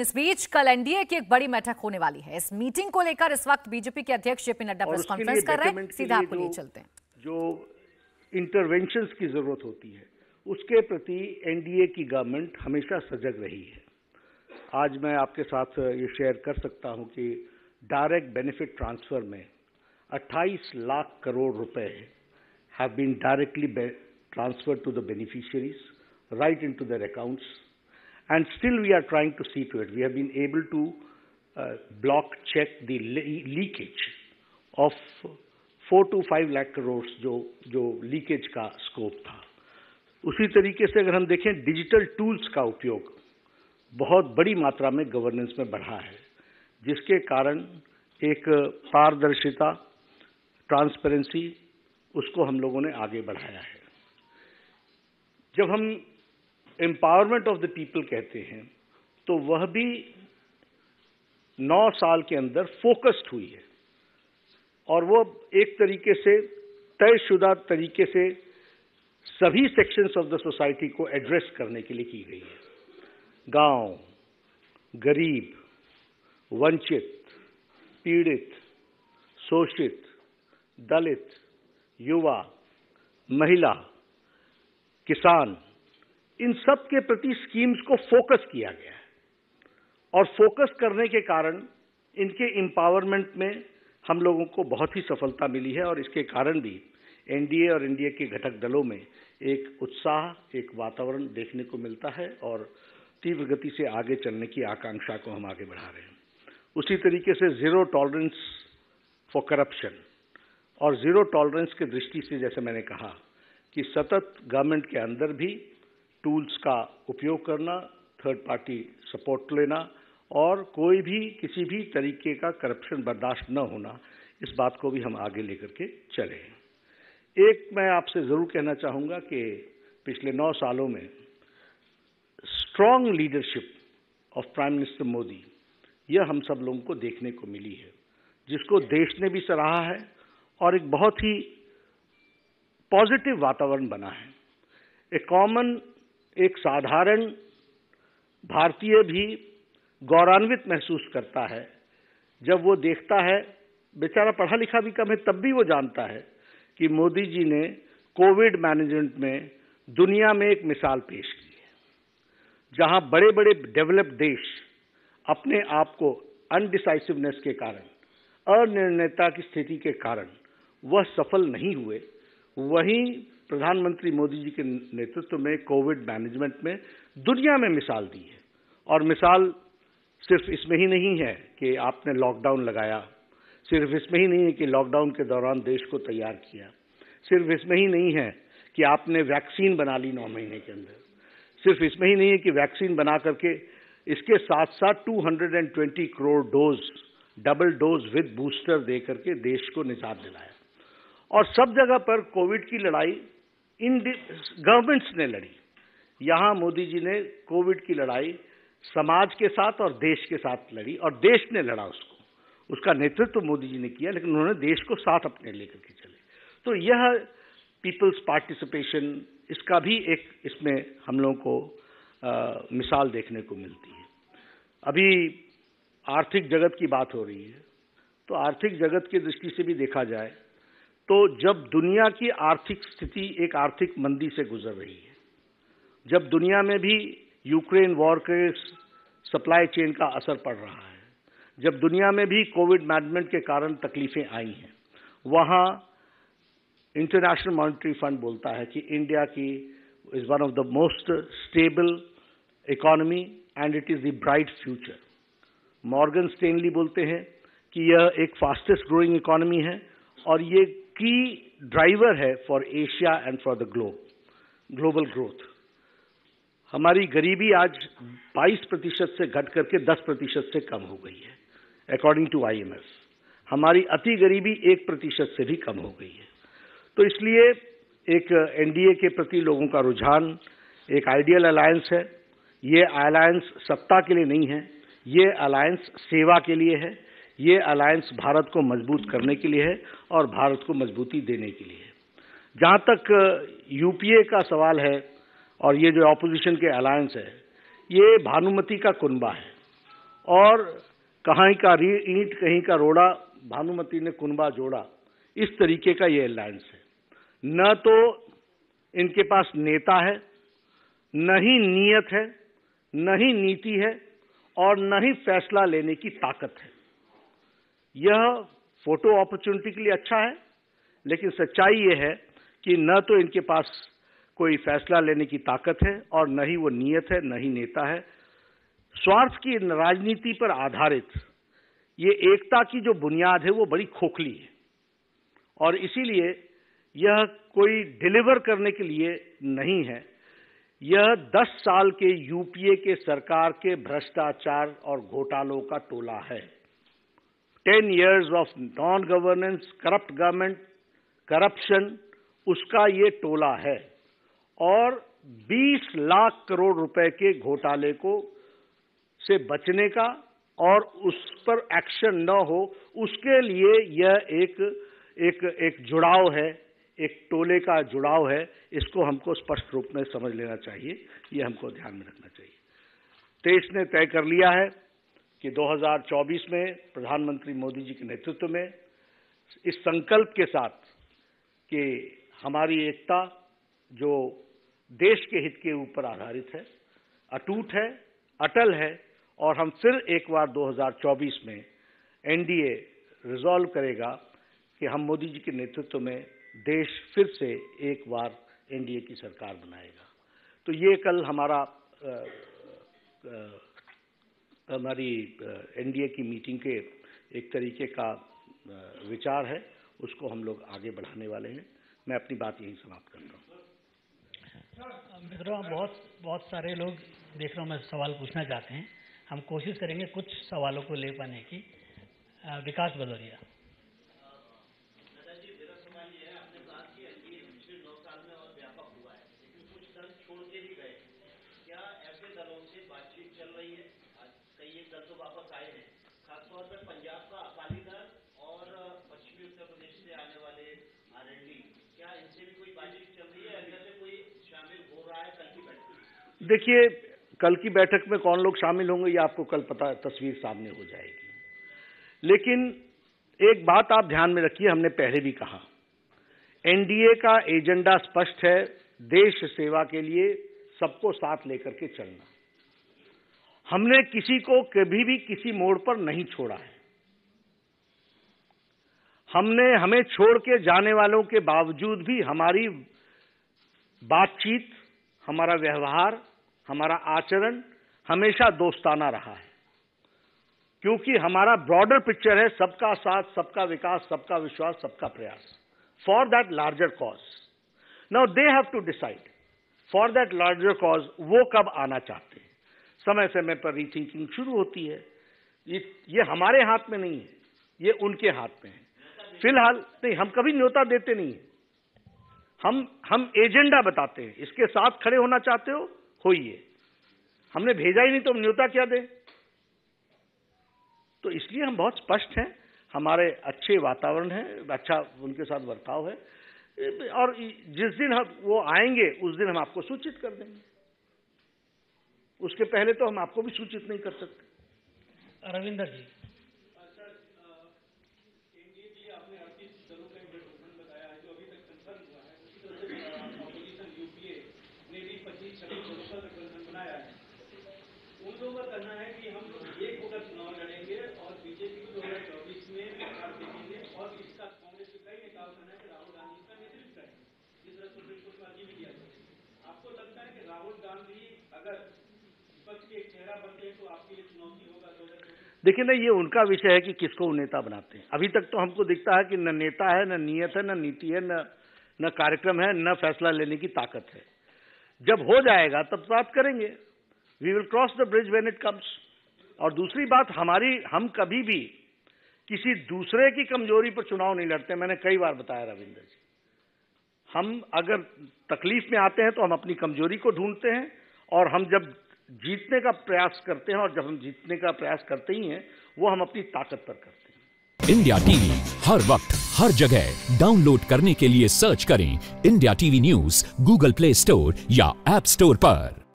इस बीच कल एनडीए की एक बड़ी बैठक होने वाली है। इस मीटिंग को लेकर इस वक्त बीजेपी के अध्यक्ष जेपी नड्डा प्रेस कॉन्फ्रेंस कर रहे हैं। सीधा आपको लिए चलते हैं। जो इंटरवेंशंस की जरूरत होती है उसके प्रति एनडीए की गवर्नमेंट हमेशा सजग रही है। आज मैं आपके साथ ये शेयर कर सकता हूं कि डायरेक्ट बेनिफिट ट्रांसफर में 28 लाख करोड़ रुपए have been directly transferred to the beneficiaries right into their accounts, and still we are trying to see to it. We have been able to block check the leakage of 4 to 5 lakh crores जो leakage का scope था। उसी तरीके से अगर हम देखें digital tools का उपयोग बहुत बड़ी मात्रा में गवर्नेंस में बढ़ा है, जिसके कारण एक पारदर्शिता, ट्रांसपेरेंसी, उसको हम लोगों ने आगे बढ़ाया है। जब हम एम्पावरमेंट ऑफ द पीपल कहते हैं तो वह भी 9 साल के अंदर फोकस्ड हुई है और वो एक तरीके से तयशुदा तरीके से सभी सेक्शंस ऑफ द सोसाइटी को एड्रेस करने के लिए की गई है। गांव, गरीब, वंचित, पीड़ित, शोषित, दलित, युवा, महिला, किसान, इन सब के प्रति स्कीम्स को फोकस किया गया है और फोकस करने के कारण इनके एम्पावरमेंट में हम लोगों को बहुत ही सफलता मिली है और इसके कारण भी एनडीए और एनडीए के घटक दलों में एक उत्साह, एक वातावरण देखने को मिलता है और तीव्र गति से आगे चलने की आकांक्षा को हम आगे बढ़ा रहे हैं। उसी तरीके से जीरो टॉलरेंस फॉर करप्शन और जीरो टॉलरेंस की दृष्टि से जैसे मैंने कहा कि सतत गवर्नमेंट के अंदर भी टूल्स का उपयोग करना, थर्ड पार्टी सपोर्ट लेना और कोई भी किसी भी तरीके का करप्शन बर्दाश्त न होना, इस बात को भी हम आगे लेकर के चले हैं। एक मैं आपसे जरूर कहना चाहूंगा कि पिछले 9 सालों में strong leadership of prime minister Modi, यह हम सब लोगों को देखने को मिली है, जिसको देश ने भी सराहा है और एक बहुत ही पॉजिटिव वातावरण बना है। एक साधारण भारतीय भी गौरवान्वित महसूस करता है जब वो देखता है, बेचारा पढ़ा लिखा भी कम है तब भी वो जानता है कि मोदी जी ने कोविड मैनेजमेंट में दुनिया में एक मिसाल पेश की है, जहां बड़े बड़े डेवलप्ड देश अपने आप को अनडिसाइसिवनेस के कारण, अनिर्णयता की स्थिति के कारण वह सफल नहीं हुए, वहीं प्रधानमंत्री मोदी जी के नेतृत्व में कोविड मैनेजमेंट में दुनिया में मिसाल दी है। और मिसाल सिर्फ इसमें ही नहीं है कि आपने लॉकडाउन लगाया, सिर्फ इसमें ही नहीं है कि लॉकडाउन के दौरान देश को तैयार किया, सिर्फ इसमें ही नहीं है कि आपने वैक्सीन बना ली 9 महीने के अंदर, सिर्फ इसमें ही नहीं है कि वैक्सीन बना करके इसके साथ साथ 220 crore dose, double dose with booster दे करके देश को निजात दिलाया। और सब जगह पर कोविड की लड़ाई इन गवर्नमेंट्स ने लड़ी। यहां मोदी जी ने कोविड की लड़ाई समाज के साथ और देश के साथ लड़ी और देश ने लड़ा उसको, उसका नेतृत्व मोदी जी ने किया, लेकिन उन्होंने देश को साथ अपने लेकर के चले। तो यह पीपल्स पार्टिसिपेशन, इसका भी एक इसमें हम लोगों को मिसाल देखने को मिलती है। अभी आर्थिक जगत की बात हो रही है, तो आर्थिक जगत की दृष्टि से भी देखा जाए तो जब दुनिया की आर्थिक स्थिति एक आर्थिक मंदी से गुजर रही है, जब दुनिया में भी यूक्रेन वॉर के सप्लाई चेन का असर पड़ रहा है, जब दुनिया में भी कोविड मैनेजमेंट के कारण तकलीफें आई हैं, वहां इंटरनेशनल मॉनेटरी फंड बोलता है कि इंडिया की is one of the most stable economy and it is the bright future. Morgan Stanley बोलते हैं कि यह एक फास्टेस्ट ग्रोइंग इकोनॉमी है और ये की ड्राइवर है for Asia and for the global growth. हमारी गरीबी आज 22% से घट करके 10% से कम हो गई है अकॉर्डिंग टू IMF। हमारी अति गरीबी 1% से भी कम हो गई है। तो इसलिए एक एनडीए के प्रति लोगों का रुझान एक आइडियल अलायंस है। ये अलायंस सत्ता के लिए नहीं है, ये अलायंस सेवा के लिए है, ये अलायंस भारत को मजबूत करने के लिए है और भारत को मजबूती देने के लिए है। जहां तक यूपीए का सवाल है और ये जो ऑपोजिशन के अलायंस है, ये भानुमति का कुनबा है और कहीं का ईंट कहीं का रोड़ा, भानुमति ने कुनबा जोड़ा, इस तरीके का ये अलायंस है। न तो इनके पास नेता है, न ही नीयत है, न ही नीति है, और न ही फैसला लेने की ताकत है। यह फोटो अपॉर्चुनिटी के लिए अच्छा है, लेकिन सच्चाई यह है कि न तो इनके पास कोई फैसला लेने की ताकत है और न ही वो नीयत है, न ही नेता है। स्वार्थ की राजनीति पर आधारित ये एकता की जो बुनियाद है वो बड़ी खोखली है, और इसीलिए यह कोई डिलीवर करने के लिए नहीं है। यह 10 साल के यूपीए के सरकार के भ्रष्टाचार और घोटालों का टोला है। 10 years of non governance, corrupt government, corruption, उसका ये टोला है। और 20 लाख करोड़ रुपए के घोटाले को से बचने का और उस पर एक्शन न हो, उसके लिए यह एक जुड़ाव है, एक टोले का जुड़ाव है। इसको हमको स्पष्ट रूप में समझ लेना चाहिए, ये हमको ध्यान में रखना चाहिए। देश ने तय कर लिया है कि 2024 में प्रधानमंत्री मोदी जी के नेतृत्व में इस संकल्प के साथ कि हमारी एकता जो देश के हित के ऊपर आधारित है, अटूट है, अटल है, और हम फिर एक बार 2024 में एनडीए रिजॉल्व करेगा कि हम मोदी जी के नेतृत्व में देश फिर से एक बार एनडीए की सरकार बनाएगा। तो ये कल हमारी एनडीए की मीटिंग के एक तरीके का विचार है, उसको हम लोग आगे बढ़ाने वाले हैं। मैं अपनी बात यहीं समाप्त करता हूँ। मित्रों, बहुत सारे लोग देख रहा हूँ, मैं सवाल पूछना चाहते हैं। हम कोशिश करेंगे कुछ सवालों को ले पाने की। विकास भदौरिया। दादाजी, मेरा सवाल ये है, आपने कहा कि एनडीए पिछले 9 साल में और व्यापक हुआ है, लेकिन कुछ दल छोड़ के भी गए। क्या ऐसे दलों से बातचीत चल रही है? कई एक दल तो वापस आए हैं, खासतौर पर पंजाब का अकाली दल और पश्चिमी उत्तर प्रदेश से आने वाले आरएलडी, क्या इनसे भी कोई बातचीत चल रही है? इनमें से कोई शामिल हो रहा है कल की बैठक में? देखिए, कल की बैठक में कौन लोग शामिल होंगे ये आपको कल पता, तस्वीर सामने हो जाएगी। लेकिन एक बात आप ध्यान में रखिए, हमने पहले भी कहा, एनडीए का एजेंडा स्पष्ट है, देश सेवा के लिए सबको साथ लेकर के चलना। हमने किसी को कभी भी किसी मोड़ पर नहीं छोड़ा है। हमें छोड़ के जाने वालों के बावजूद भी हमारी बातचीत, हमारा व्यवहार, हमारा आचरण हमेशा दोस्ताना रहा है, क्योंकि हमारा ब्रॉडर पिक्चर है सबका साथ, सबका विकास, सबका विश्वास, सबका प्रयास, for that larger cause. Now they have to decide for that larger cause वो कब आना चाहते हैं। समय समय पर रीथिंकिंग शुरू होती है। ये हमारे हाथ में नहीं है, ये उनके हाथ में है। फिलहाल नहीं, हम कभी न्योता देते नहीं है। हम एजेंडा बताते हैं, इसके साथ खड़े होना चाहते हो, होइए। हमने भेजा ही नहीं तो हम न्योता क्या दें? तो इसलिए हम बहुत स्पष्ट हैं, हमारे अच्छे वातावरण है, अच्छा उनके साथ बर्ताव है, और जिस दिन वो आएंगे उस दिन हम आपको सूचित कर देंगे। उसके पहले तो हम आपको भी सूचित नहीं कर सकते। रविंदर जी। का कहना है कि हम लोग एक होकर चुनाव लड़ेंगे और बीजेपी को 2024 में सरकार देंगे, और इसका कांग्रेस के कई नेताओं का कहना है कि राहुल गांधी का नेतृत्व करेंगे, जिस तरह सुप्रीम कोर्ट में अर्जी भी दिया गया। आपको लगता है कि राहुल गांधी अगर विपक्ष के एक चेहरा बनते हैं तो आपके लिए चुनौती होगा 2024? देखिए ना, ये उनका विषय है कि किसको वो नेता बनाते हैं। अभी तक तो हमको दिखता है कि न नेता है, न नीयत है, न नीति है, न कार्यक्रम है, न फैसला लेने की ताकत है। जब हो जाएगा तब बात करेंगे। We will cross the bridge when it comes। और दूसरी बात, हम कभी भी किसी दूसरे की कमजोरी पर चुनाव नहीं लड़ते। मैंने कई बार बताया रविंदर जी, हम अगर तकलीफ में आते हैं तो हम अपनी कमजोरी को ढूंढते हैं, और हम जब जीतने का प्रयास करते हैं, और जब हम जीतने का प्रयास करते ही हैं, वो हम अपनी ताकत पर करते हैं। इंडिया टीवी हर वक्त हर जगह डाउनलोड करने के लिए सर्च करें India TV news Google play store या ऐप स्टोर पर।